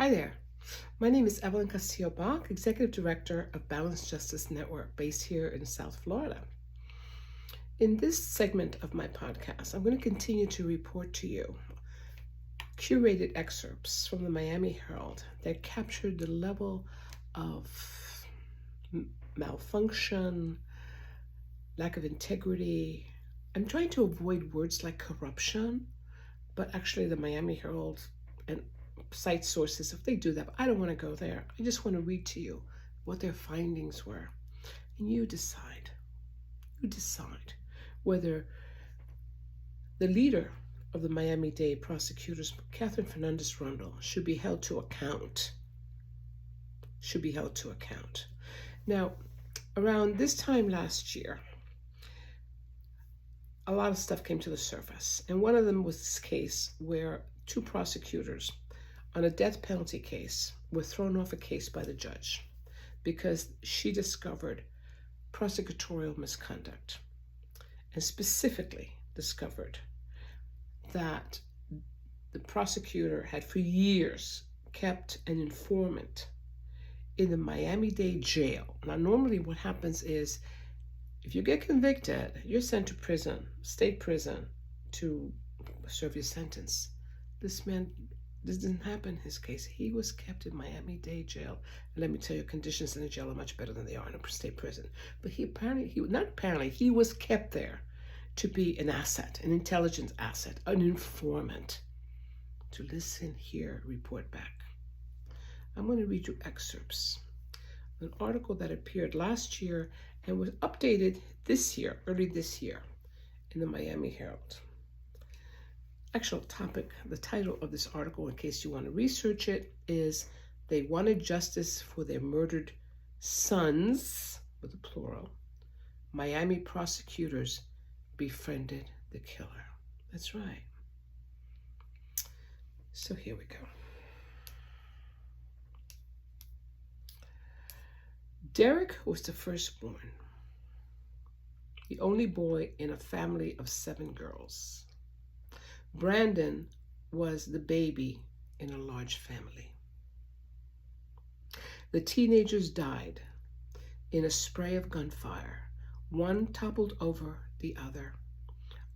Hi there. My name is Evelyn Castillo-Bach, Executive Director of Balanced Justice Network based here in South Florida. In this segment of my podcast, I'm going to continue to report to you curated excerpts from the Miami Herald that captured the level of malfunction, lack of integrity. I'm trying to avoid words like corruption, but actually the Miami Herald and cite sources if they do that. But I don't want to go there. I just want to read to you what their findings were. And you decide. You decide whether the leader of the Miami-Dade prosecutors, Catherine Fernandez-Rundle, should be held to account. Should be held to account. Now, around this time last year, a lot of stuff came to the surface. And one of them was this case where two prosecutors on a death penalty case were thrown off a case by the judge because she discovered prosecutorial misconduct, and specifically discovered that the prosecutor had for years kept an informant in the Miami-Dade jail. Now, normally what happens is if you get convicted, you're sent to prison, state prison, to serve your sentence. This didn't happen in his case. He was kept in Miami-Dade jail. And let me tell you, conditions in the jail are much better than they are in a state prison. But he was kept there to be an asset, an intelligence asset, an informant, to listen, hear, report back. I'm going to read you excerpts. An article that appeared last year and was updated this year, early this year, in the Miami Herald. Actual topic, the title of this article, in case you want to research it, is "They Wanted Justice for Their Murdered Sons," with a plural. Miami prosecutors befriended the killer. That's right. So here we go. Derek was the firstborn, the only boy in a family of 7 girls. Brandon was the baby in a large family. The teenagers died in a spray of gunfire. One toppled over the other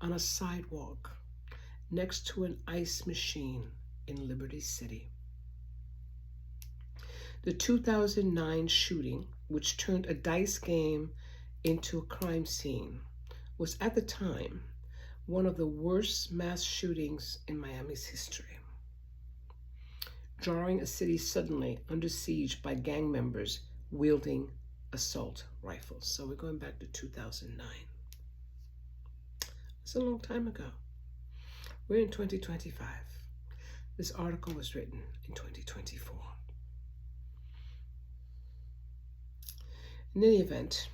on a sidewalk next to an ice machine in Liberty City. The 2009 shooting, which turned a dice game into a crime scene, was at the time one of the worst mass shootings in Miami's history, jarring a city suddenly under siege by gang members wielding assault rifles. So we're going back to 2009. It's a long time ago. We're in 2025. This article was written in 2024. In any event,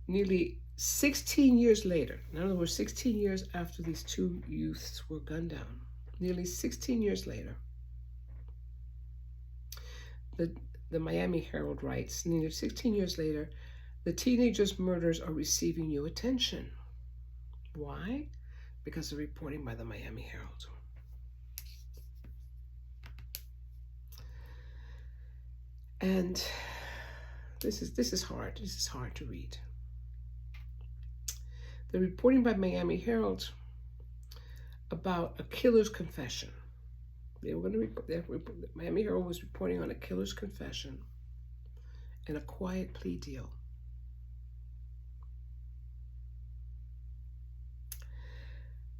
nearly 16 years later, in other words, 16 years after these two youths were gunned down, nearly 16 years later, the Miami Herald writes, nearly 16 years later, the teenagers' murders are receiving new attention. Why? Because of reporting by the Miami Herald. And this is hard. This is hard to read. The reporting by Miami Herald about a killer's confession. They were going to Miami Herald was reporting on a killer's confession and a quiet plea deal.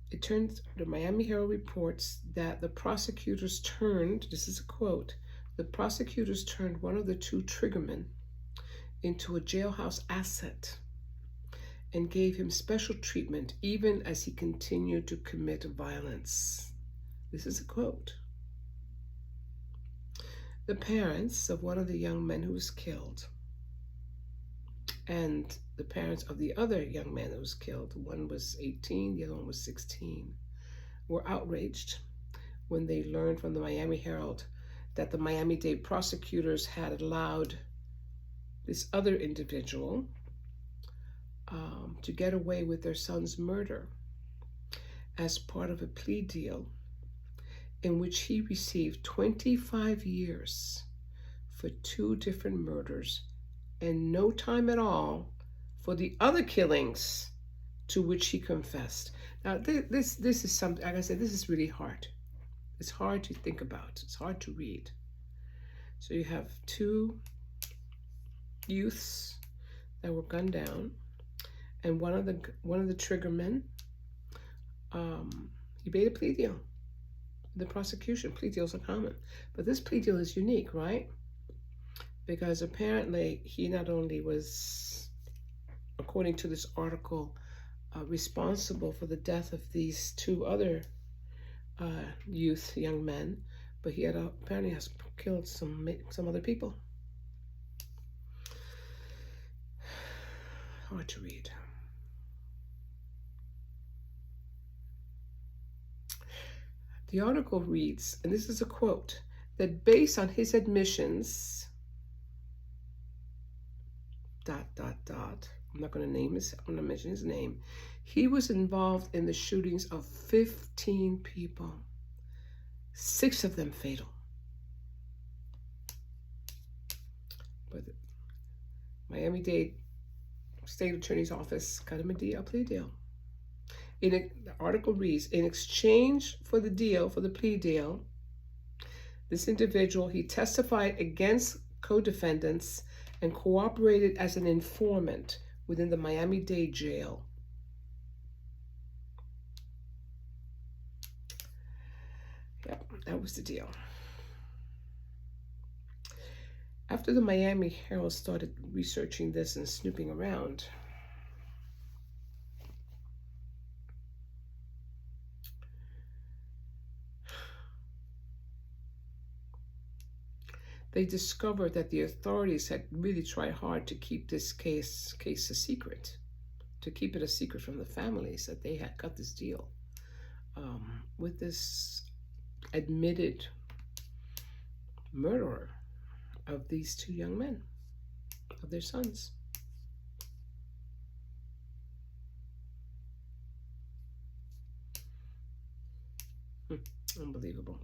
It turns, the Miami Herald reports that the prosecutors turned, this is a quote, the prosecutors turned one of the two triggermen into a jailhouse asset and gave him special treatment even as he continued to commit violence. This is a quote. The parents of one of the young men who was killed and the parents of the other young man that was killed, one was 18, the other one was 16, were outraged when they learned from the Miami Herald that the Miami-Dade prosecutors had allowed this other individual to get away with their son's murder as part of a plea deal in which he received 25 years for 2 different murders and no time at all for the other killings to which he confessed. Now, this is something, like I said, this is really hard. It's hard to think about. It's hard to read. So you have 2 youths that were gunned down, and one of the trigger men, he made a plea deal. The prosecution, plea deals are common, but this plea deal is unique, right? Because apparently he not only was, according to this article, responsible for the death of these 2 other young men, but he had apparently has killed some other people. Hard to read. The article reads, and this is a quote, that based on his admissions, ... I'm not going to mention his name. He was involved in the shootings of 15 people, 6 of them fatal. But the Miami-Dade State Attorney's Office cut him a plea deal. The article reads, in exchange for the plea deal, this individual, he testified against co-defendants and cooperated as an informant within the Miami-Dade jail. Yep, that was the deal. After the Miami Herald started researching this and snooping around, they discovered that the authorities had really tried hard to keep this case a secret, to keep it a secret from the families, that they had cut this deal with this admitted murderer of these 2 young men, of their sons. Unbelievable.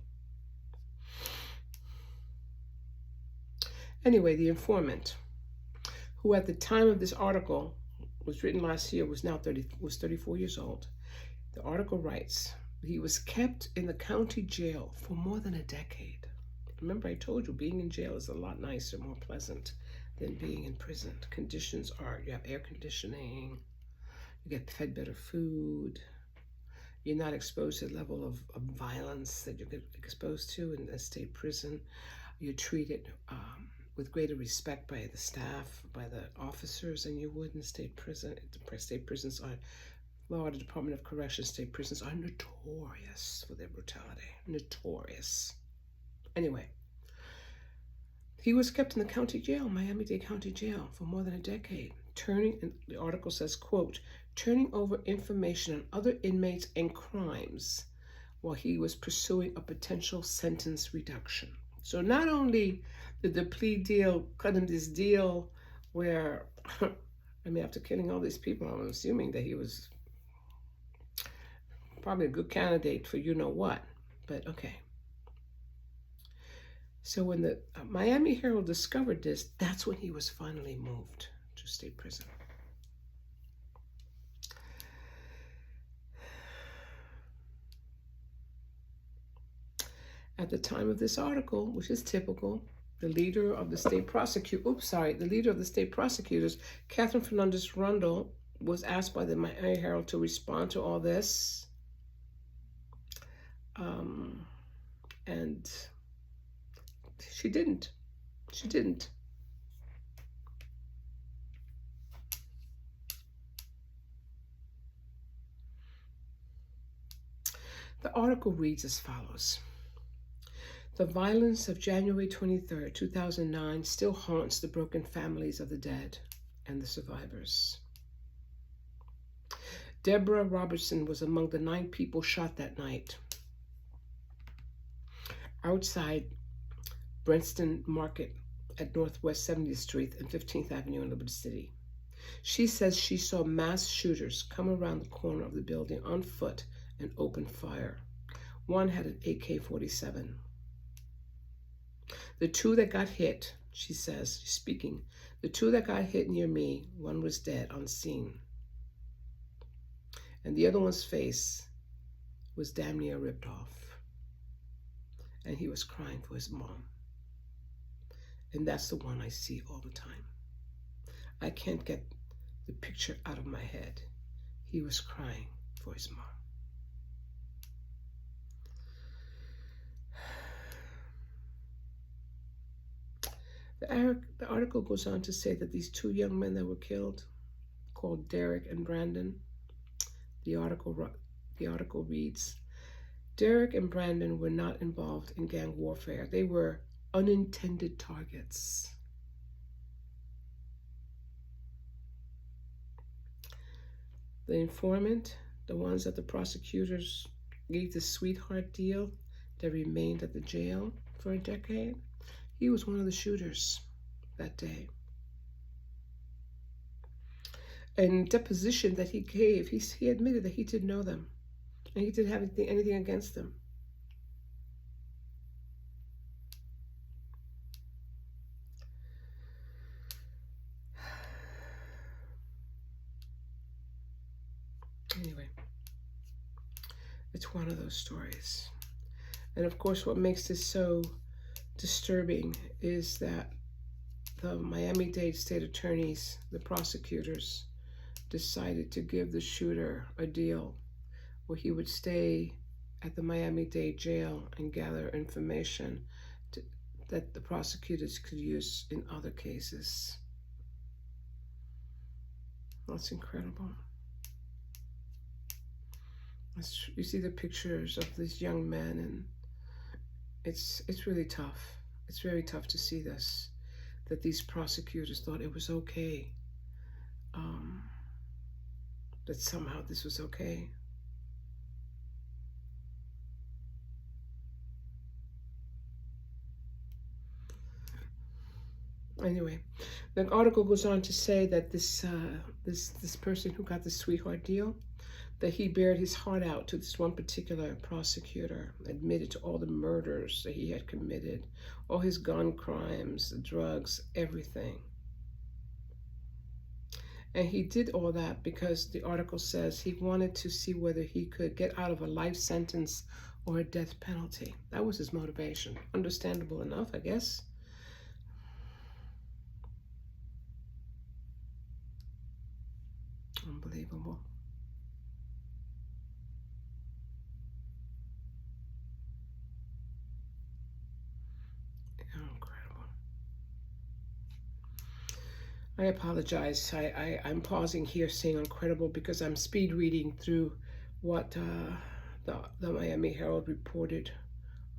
Anyway, the informant, who at the time of this article was written last year, was 34 years old. The article writes, he was kept in the county jail for more than a decade. Remember, I told you, being in jail is a lot nicer, more pleasant than being in prison. Conditions are, you have air conditioning, you get fed better food, you're not exposed to the level of violence that you get exposed to in a state prison. You're treated with greater respect by the staff, by the officers, than you would in state prison. State prisons are, Florida Department of Corrections state prisons are notorious for their brutality. Notorious. Anyway, he was kept in the county jail, Miami-Dade County Jail, for more than a decade, the article says, quote, turning over information on other inmates and crimes while he was pursuing a potential sentence reduction. So not only did the plea deal cut him this deal where, I mean, after killing all these people, I'm assuming that he was probably a good candidate for you know what, but okay. So when the Miami Herald discovered this, that's when he was finally moved to state prison. At the time of this article, which is typical, the leader of the state prosecutors, Catherine Fernandez Rundle, was asked by the Miami Herald to respond to all this. And she didn't. She didn't. The article reads as follows. The violence of January 23, 2009 still haunts the broken families of the dead and the survivors. Deborah Robertson was among the 9 people shot that night outside Brenston Market at Northwest 70th Street and 15th Avenue in Liberty City. She says she saw mass shooters come around the corner of the building on foot and open fire. One had an AK-47. The two that got hit, she says, speaking, the two that got hit near me, one was dead on scene. And the other one's face was damn near ripped off. And he was crying for his mom. And that's the one I see all the time. I can't get the picture out of my head. He was crying for his mom. The article goes on to say that these two young men that were killed, called Derek and Brandon, the article reads, Derek and Brandon were not involved in gang warfare. They were unintended targets. The informant, the ones that the prosecutors gave the sweetheart deal that remained at the jail for a decade, he was one of the shooters that day. In deposition that he gave, he admitted that he didn't know them and he didn't have anything against them. Anyway, it's one of those stories. And of course, what makes this so disturbing is that the Miami-Dade state attorneys, the prosecutors, decided to give the shooter a deal where he would stay at the Miami-Dade jail and gather information that the prosecutors could use in other cases. That's incredible. You see the pictures of these young men, and it's really tough. It's very tough to see this, that these prosecutors thought it was okay, that somehow this was okay. Anyway, the article goes on to say that this person who got the sweetheart deal, that he bared his heart out to this one particular prosecutor, admitted to all the murders that he had committed, all his gun crimes, the drugs, everything. And he did all that because the article says he wanted to see whether he could get out of a life sentence or a death penalty. That was his motivation. Understandable enough, I guess. Unbelievable. Incredible. I apologize. I'm pausing here saying incredible because I'm speed reading through what the Miami Herald reported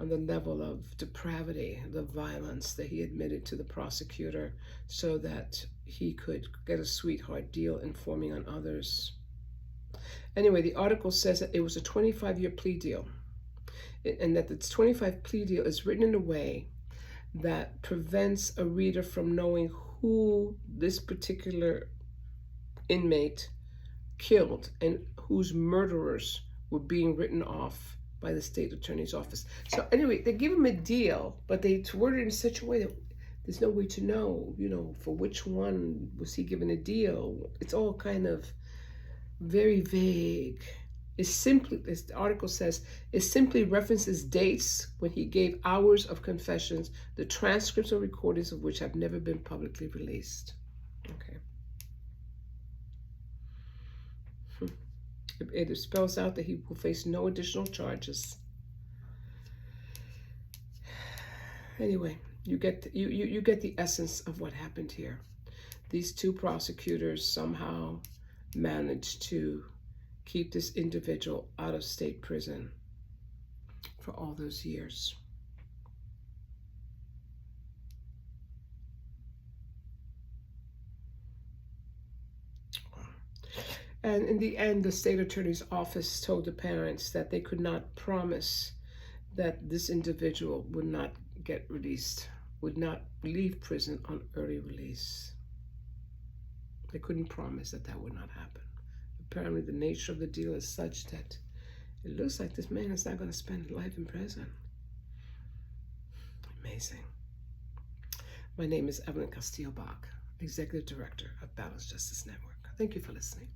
on the level of depravity, the violence that he admitted to the prosecutor so that he could get a sweetheart deal informing on others. Anyway, the article says that it was a 25-year plea deal, and that the 25 plea deal is written in a way that prevents a reader from knowing who this particular inmate killed and whose murderers were being written off by the state attorney's office. So anyway, they give him a deal, but they word it in such a way that there's no way to know, for which one was he given a deal. It's all kind of very vague. It's simply, as the article says, it simply references dates when he gave hours of confessions, the transcripts or recordings of which have never been publicly released. Okay. It spells out that he will face no additional charges. Anyway, you get the essence of what happened here. These two prosecutors somehow managed to keep this individual out of state prison for all those years. And in the end, the state attorney's office told the parents that they could not promise that this individual would not get released, would not leave prison on early release. They couldn't promise that that would not happen. Apparently, the nature of the deal is such that It looks like this man is not going to spend life in prison. Amazing. My name is Evelyn Castillo-Bach, Executive Director of Balanced Justice Network. Thank you for listening.